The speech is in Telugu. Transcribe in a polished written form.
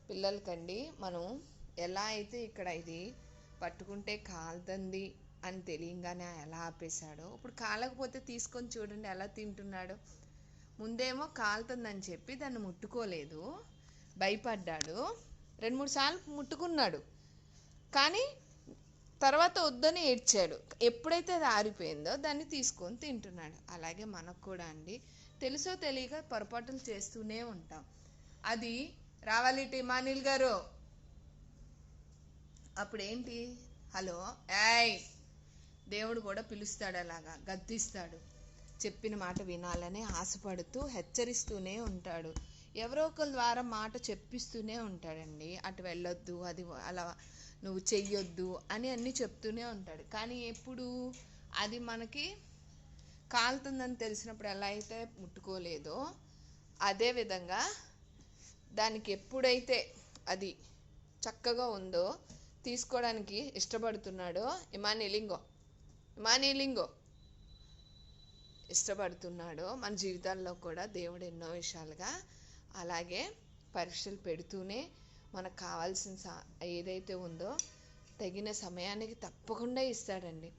పిల్లలకండి మనం ఎలా అయితే ఇక్కడ ఇది పట్టుకుంటే కాలుతుంది అని తెలియంగానే ఎలా ఆపేశాడో, ఇప్పుడు కాలకపోతే తీసుకొని చూడండి ఎలా తింటున్నాడో. ముందేమో కాలుతుందని చెప్పి దాన్ని ముట్టుకోలేదు, భయపడ్డాడు, 2-3 సార్లు ముట్టుకున్నాడు, కానీ తర్వాత వద్దని ఏడ్చాడు. ఎప్పుడైతే అది ఆరిపోయిందో దాన్ని తీసుకొని తింటున్నాడు. అలాగే మనకు కూడా అండి తెలుసో తెలియక పొరపాటులు చేస్తూనే ఉంటాం. అది రావాలి టిమానిల్ గారు, అప్పుడేంటి, హలో ఏయ్, దేవుడు కూడా పిలుస్తాడు, అలాగా గద్దిస్తాడు. చెప్పిన మాట వినాలని ఆశపడుతూ హెచ్చరిస్తూనే ఉంటాడు. ఎవరో ఒకరి ద్వారా మాట చెప్పిస్తూనే ఉంటాడండి. అటు వెళ్ళొద్దు, అది అలా నువ్వు చెయ్యొద్దు అని అన్నీ చెప్తూనే ఉంటాడు. కానీ ఎప్పుడు అది మనకి కాలుతుందని తెలిసినప్పుడు ఎలా అయితే ముట్టుకోలేదో, అదేవిధంగా దానికి ఎప్పుడైతే అది చక్కగా ఉందో తీసుకోవడానికి ఇష్టపడుతున్నాడో, ఇమానీలింగో ఇష్టపడుతున్నాడో, మన జీవితాల్లో కూడా దేవుడు ఎన్నో విషయాలుగా అలాగే పరీక్షలు పెడుతూనే మనకు కావాల్సిన ఏదైతే ఉందో తగిన సమయానికి తప్పకుండా ఇస్తాడండి.